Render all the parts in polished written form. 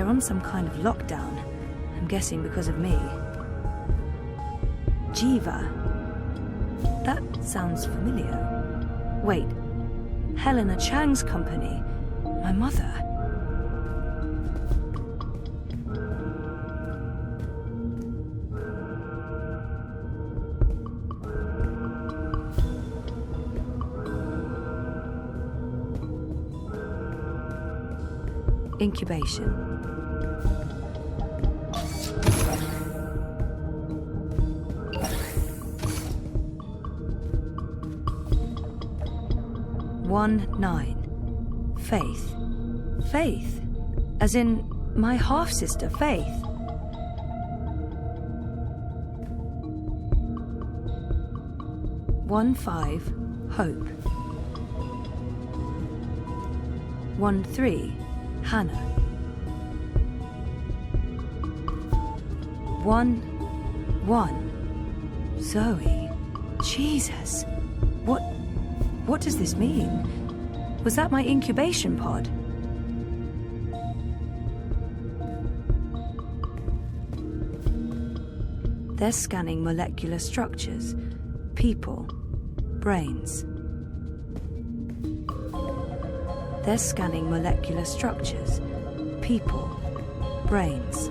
They're on some kind of lockdown. I'm guessing because of me. Jiva. That sounds familiar. Wait. Helena Chang's company. My mother. Incubation. One 9. Faith. Faith. As in my half-sister, Faith. 1 5. Hope. 1 3. Hanna. 1 1. Zoe. Jesus. What does this mean? Was that my incubation pod? They're scanning molecular structures, people, brains. They're scanning molecular structures, people, brains.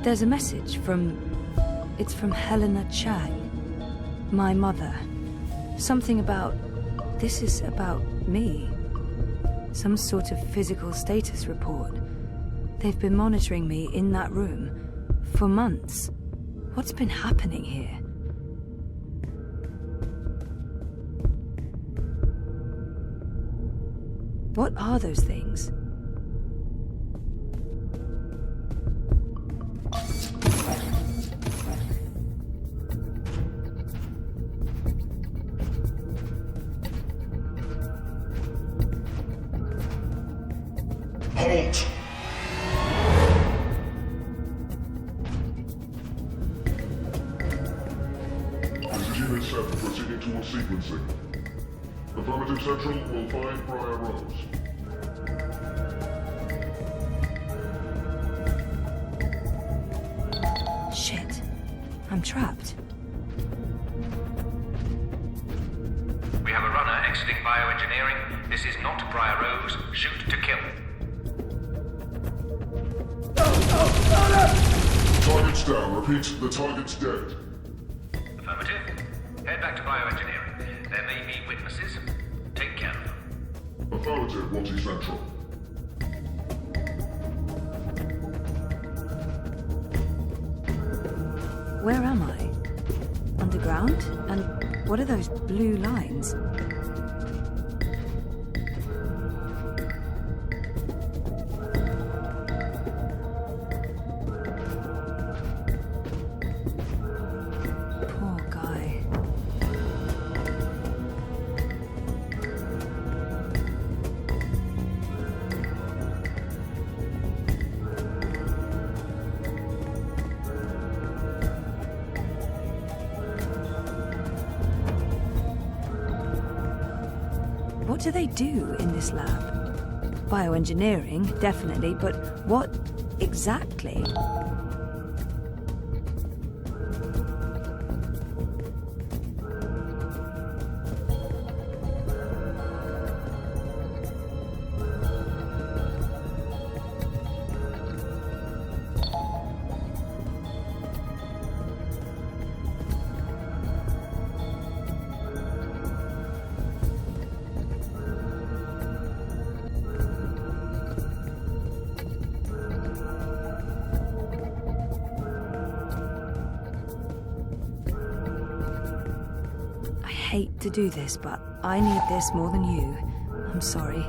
There's a message it's from Helena Chang, my mother. Something about, this is about me. Some sort of physical status report. They've been monitoring me in that room for months. What's been happening here? What are those things? Halt! This is Unit 7 proceeding towards sequencing. Affirmative Central will find Briar Rose. Shit. I'm trapped. We have a runner exiting bioengineering. This is not Briar Rose. Shoot to kill. Target's down. Repeat, the target's dead. Affirmative. Head back to bioengineering. There may be witnesses. Take care of them. Affirmative, Watty Central. Where am I? Underground? And what are those blue lines? Poor guy. What do they do in this lab? Bioengineering, definitely, but what exactly? I hate to do this, but I need this more than you. I'm sorry.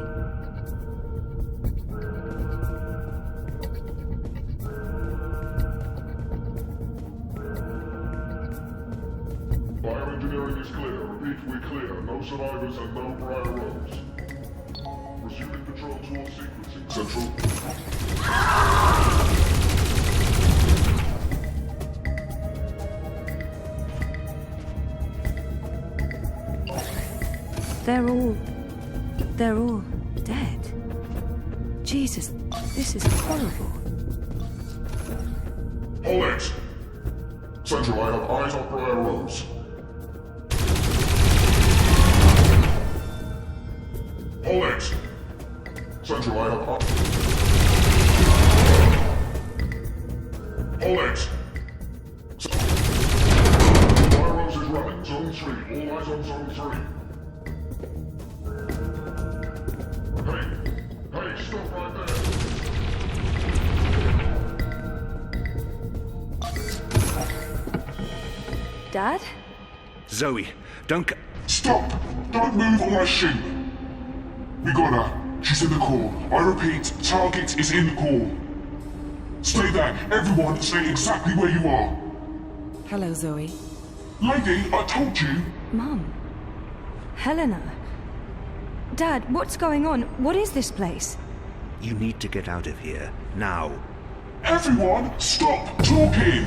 Bioengineering is clear. Repeat, we clear. No survivors and no Briar Rose. Resuming control towards sequencing. Central. They're all dead. Jesus, this is horrible. All eggs. Central, I have eyes on Briar Rose. All eggs. Central, I have eyes. All eggs. Briar Rose is running. Zone 3. All eyes on Zone 3. Hey, stop right there. Dad? Zoe, don't... Stop! Don't move or I shoot! We got her. She's in the core. I repeat, target is in the core. Stay there. Everyone, stay exactly where you are. Hello, Zoe. Lady, I told you. Mum. Helena. Dad, what's going on? What is this place? You need to get out of here, now. Everyone, stop talking!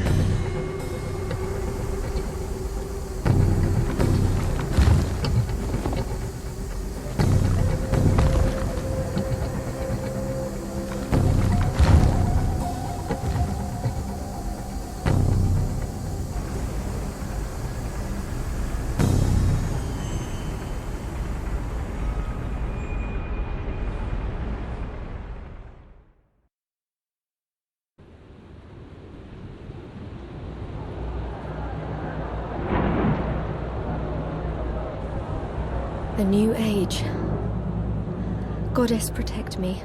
The new age. Goddess, protect me.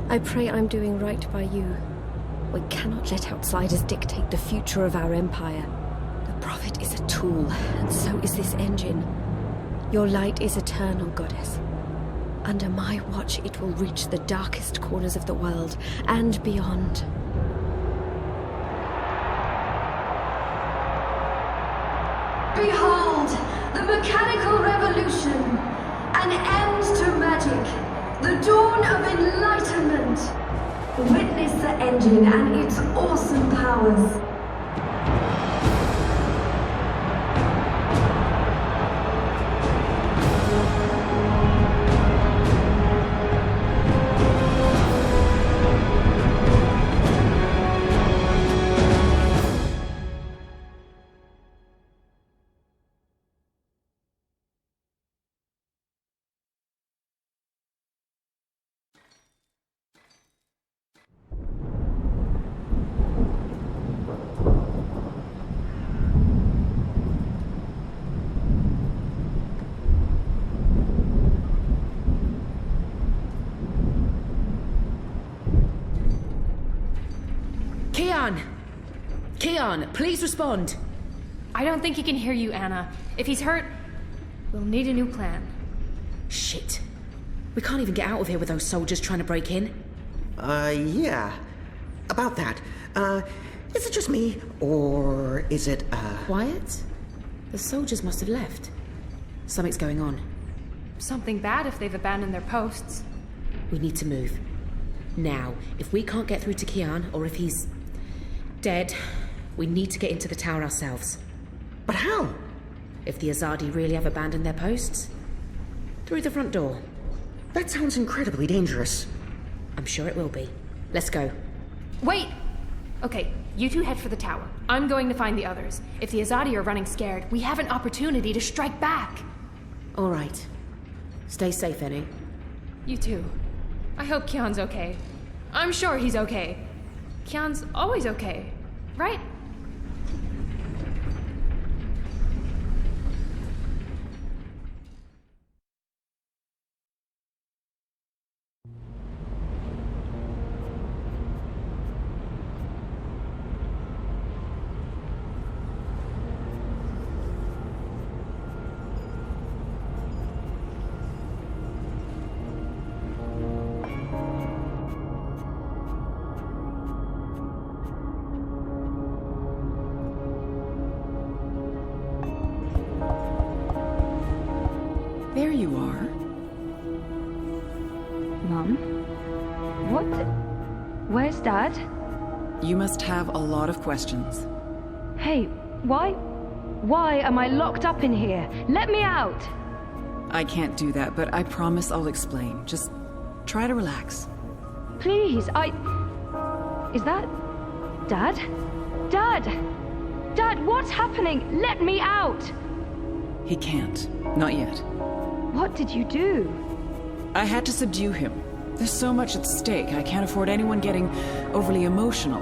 I pray I'm doing right by you. We cannot let outsiders dictate the future of our empire. The Prophet is a tool, and so is this engine. Your light is eternal, Goddess. Under my watch, it will reach the darkest corners of the world and beyond. Behold, the mechanical revolution, an end to magic, the dawn of enlightenment. Witness the engine and its awesome powers. Keon, please respond. I don't think he can hear you, Anna. If he's hurt, we'll need a new plan. Shit. We can't even get out of here with those soldiers trying to break in. Yeah. About that. Is it just me, or is it, Quiet? The soldiers must have left. Something's going on. Something bad if they've abandoned their posts. We need to move. Now, if we can't get through to Keon, or if he's dead, we need to get into the tower ourselves. But how? If the Azadi really have abandoned their posts? Through the front door. That sounds incredibly dangerous. I'm sure it will be. Let's go. Wait! Okay, you two head for the tower. I'm going to find the others. If the Azadi are running scared, we have an opportunity to strike back. All right. Stay safe, Ennie. You too. I hope Keon's okay. I'm sure he's okay. Keon's always okay, right? There you are. Mum? What? Where's Dad? You must have a lot of questions. Hey, why am I locked up in here? Let me out! I can't do that, but I promise I'll explain. Just try to relax. Please, Is that... Dad? Dad! Dad, what's happening? Let me out! He can't. Not yet. What did you do? I had to subdue him. There's so much at stake, I can't afford anyone getting overly emotional.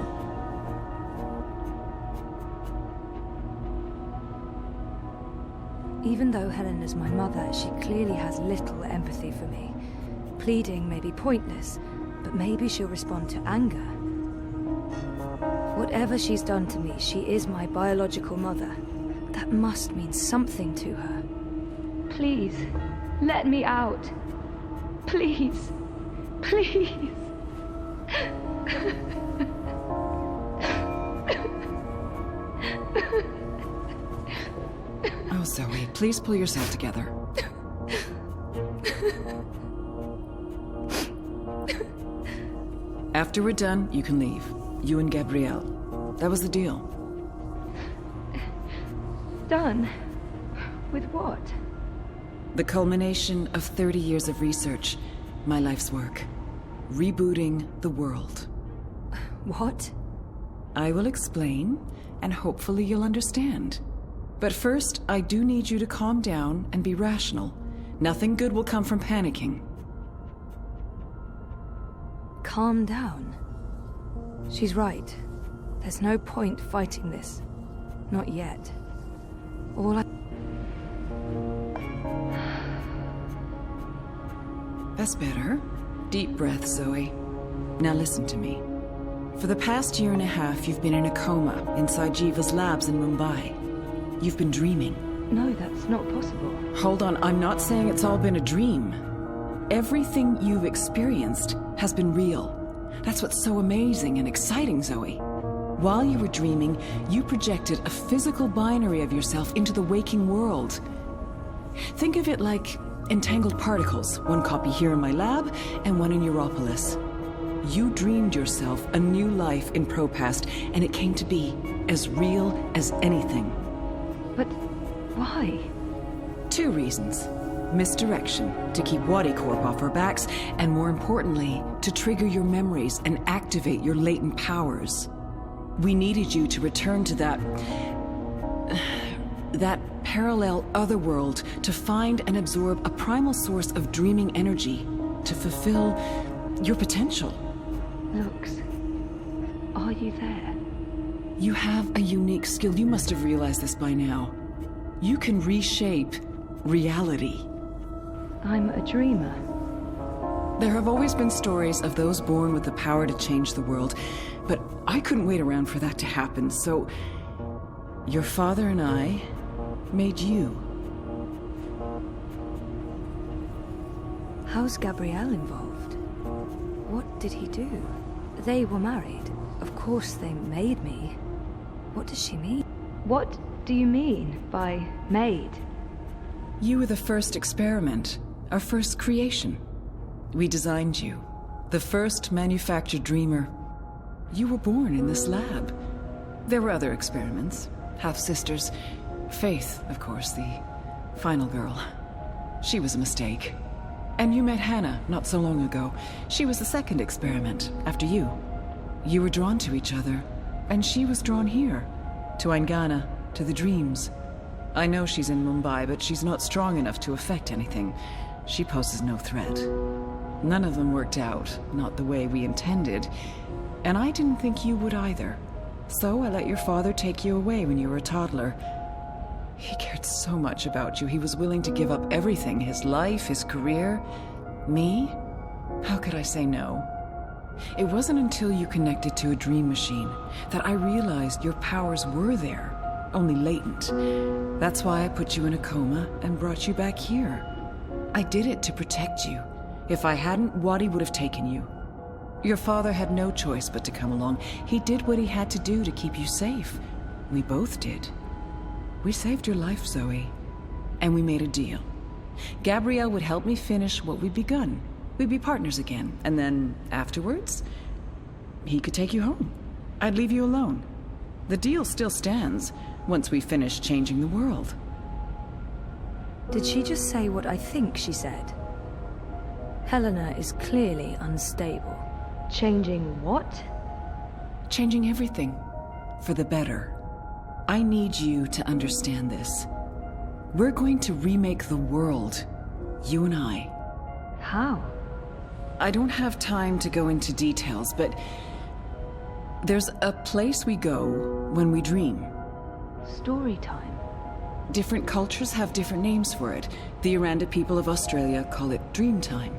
Even though Helena's my mother, she clearly has little empathy for me. Pleading may be pointless, but maybe she'll respond to anger. Whatever she's done to me, she is my biological mother. That must mean something to her. Please, let me out. Please. Please. Oh, Zoe, please pull yourself together. After we're done, you can leave. You and Gabrielle. That was the deal. Done? With what? The culmination of 30 years of research. My life's work. Rebooting the world. What? I will explain, and hopefully you'll understand. But first, I do need you to calm down and be rational. Nothing good will come from panicking. Calm down. She's right. There's no point fighting this. Not yet. All I... That's better. Deep breath, Zoe. Now listen to me. For the past year and a half, you've been in a coma inside Jiva's labs in Mumbai. You've been dreaming. No, that's not possible. Hold on, I'm not saying it's all been a dream. Everything you've experienced has been real. That's what's so amazing and exciting, Zoe. While you were dreaming, you projected a physical binary of yourself into the waking world. Think of it like entangled particles, one copy here in my lab and one in Europolis. You dreamed yourself a new life in Propast, and it came to be as real as anything. But why? 2 reasons. Misdirection, to keep Wadi Corp off our backs, and more importantly, to trigger your memories and activate your latent powers. We needed you to return to that parallel otherworld to find and absorb a primal source of dreaming energy to fulfill your potential. Lux, are you there? You have a unique skill. You must have realized this by now. You can reshape reality. I'm a dreamer. There have always been stories of those born with the power to change the world, but I couldn't wait around for that to happen, so your father and I made you. How's Gabrielle involved? What did he do? They were married. Of course they made me. What does she mean? What do you mean by made? You were the first experiment, our first creation. We designed you, the first manufactured dreamer. You were born in this lab. There were other experiments, half-sisters. Faith, of course, the final girl. She was a mistake. And you met Hanna not so long ago. She was the second experiment, after you. You were drawn to each other, and she was drawn here, to Aingana, to the dreams. I know she's in Mumbai, but she's not strong enough to affect anything. She poses no threat. None of them worked out, not the way we intended. And I didn't think you would either. So I let your father take you away when you were a toddler. He cared so much about you, he was willing to give up everything, his life, his career. Me? How could I say no? It wasn't until you connected to a dream machine that I realized your powers were there, only latent. That's why I put you in a coma and brought you back here. I did it to protect you. If I hadn't, Wadi would have taken you. Your father had no choice but to come along. He did what he had to do to keep you safe. We both did. We saved your life, Zoe. And we made a deal. Gabrielle would help me finish what we'd begun. We'd be partners again. And then, afterwards, he could take you home. I'd leave you alone. The deal still stands, once we finish changing the world. Did she just say what I think she said? Helena is clearly unstable. Changing what? Changing everything. For the better. I need you to understand this. We're going to remake the world. You and I. How? I don't have time to go into details, but there's a place we go when we dream. Story time. Different cultures have different names for it. The Aranda people of Australia call it dream time.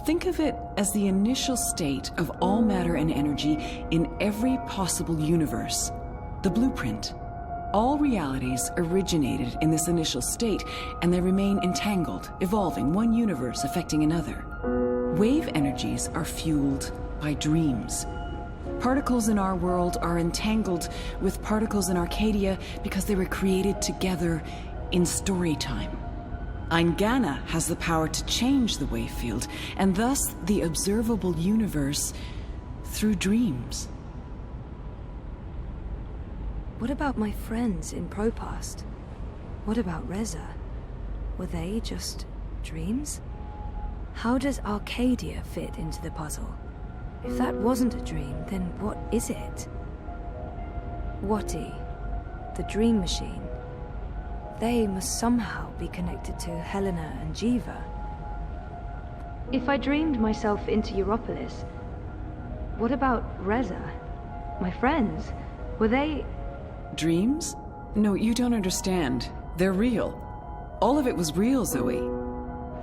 Think of it as the initial state of all matter and energy in every possible universe. The blueprint. All realities originated in this initial state, and they remain entangled, evolving, one universe affecting another. Wave energies are fueled by dreams. Particles in our world are entangled with particles in Arcadia because they were created together in story time. Eingana has the power to change the wave field, and thus the observable universe through dreams. What about my friends in Propast? What about Reza? Were they just dreams? How does Arcadia fit into the puzzle? If that wasn't a dream, then what is it? Wati, the dream machine. They must somehow be connected to Helena and Jiva. If I dreamed myself into Europolis, what about Reza? My friends? Were they... Dreams? No, you don't understand. They're real. All of it was real, Zoe.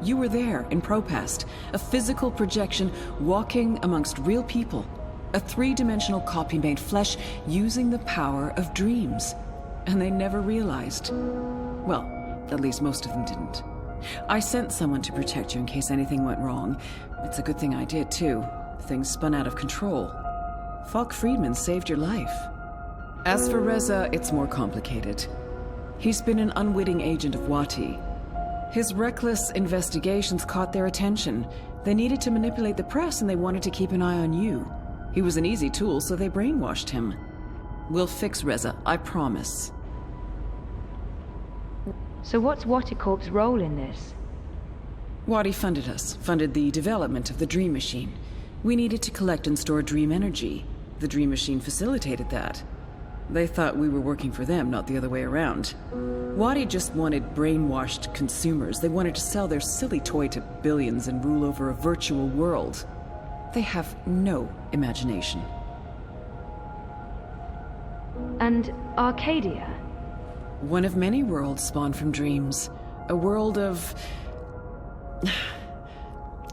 You were there in Propast, a physical projection walking amongst real people. A three-dimensional copy made flesh using the power of dreams. And they never realized. Well, at least most of them didn't. I sent someone to protect you in case anything went wrong. It's a good thing I did, too. Things spun out of control. Falk Friedman saved your life. As for Reza, it's more complicated. He's been an unwitting agent of Wati. His reckless investigations caught their attention. They needed to manipulate the press and they wanted to keep an eye on you. He was an easy tool, so they brainwashed him. We'll fix Reza, I promise. So what's Waticorp's role in this? Wati funded us, funded the development of the Dream Machine. We needed to collect and store dream energy. The Dream Machine facilitated that. They thought we were working for them, not the other way around. Wati just wanted brainwashed consumers. They wanted to sell their silly toy to billions and rule over a virtual world. They have no imagination. And Arcadia? One of many worlds spawned from dreams. A world of...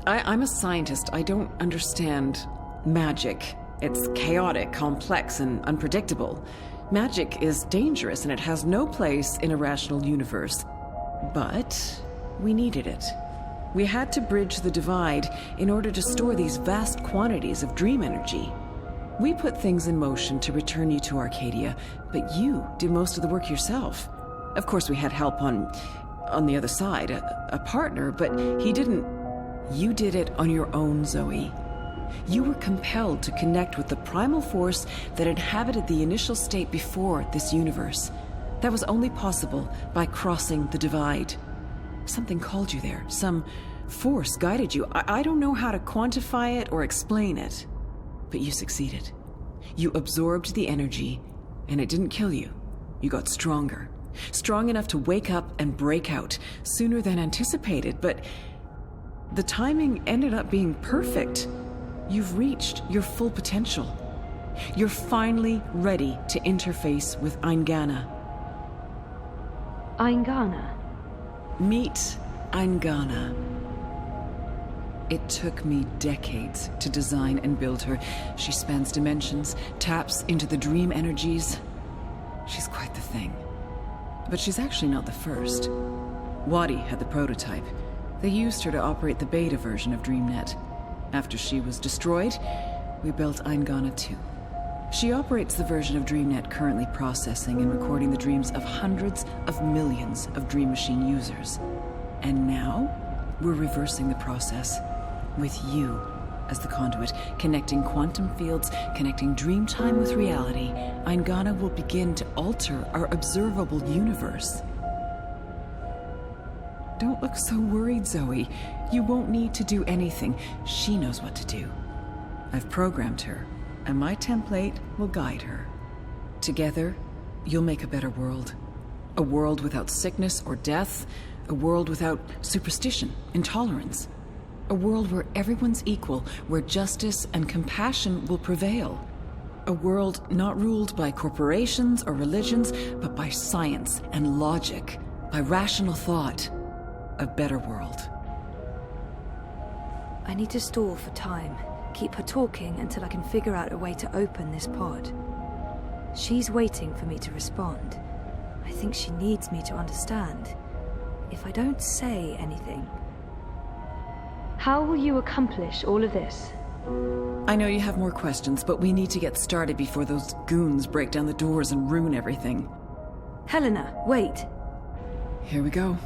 I'm a scientist. I don't understand magic. It's chaotic, complex, and unpredictable. Magic is dangerous, and it has no place in a rational universe. But we needed it. We had to bridge the divide in order to store these vast quantities of dream energy. We put things in motion to return you to Arcadia, but you did most of the work yourself. Of course, we had help on the other side, a partner, but he didn't... You did it on your own, Zoe. You were compelled to connect with the primal force that inhabited the initial state before this universe. That was only possible by crossing the divide. Something called you there. Some force guided you. I don't know how to quantify it or explain it. But you succeeded. You absorbed the energy, and it didn't kill you. You got stronger. Strong enough to wake up and break out sooner than anticipated, but the timing ended up being perfect. You've reached your full potential. You're finally ready to interface with Eingana. Eingana? Meet Eingana. It took me decades to design and build her. She spans dimensions, taps into the dream energies. She's quite the thing. But she's actually not the first. Wati had the prototype. They used her to operate the beta version of DreamNet. After she was destroyed, we built Eingana 2. She operates the version of DreamNet currently processing and recording the dreams of hundreds of millions of Dream Machine users. And now, we're reversing the process. With you as the conduit, connecting quantum fields, connecting dream time with reality, Eingana will begin to alter our observable universe. Don't look so worried, Zoe. You won't need to do anything. She knows what to do. I've programmed her, and my template will guide her. Together, you'll make a better world. A world without sickness or death. A world without superstition, intolerance. A world where everyone's equal, where justice and compassion will prevail. A world not ruled by corporations or religions, but by science and logic, by rational thought. A better world. I need to stall for time. Keep her talking until I can figure out a way to open this pod. She's waiting for me to respond. I think she needs me to understand. If I don't say anything... How will you accomplish all of this? I know you have more questions, but we need to get started before those goons break down the doors and ruin everything. Helena, wait. Here we go.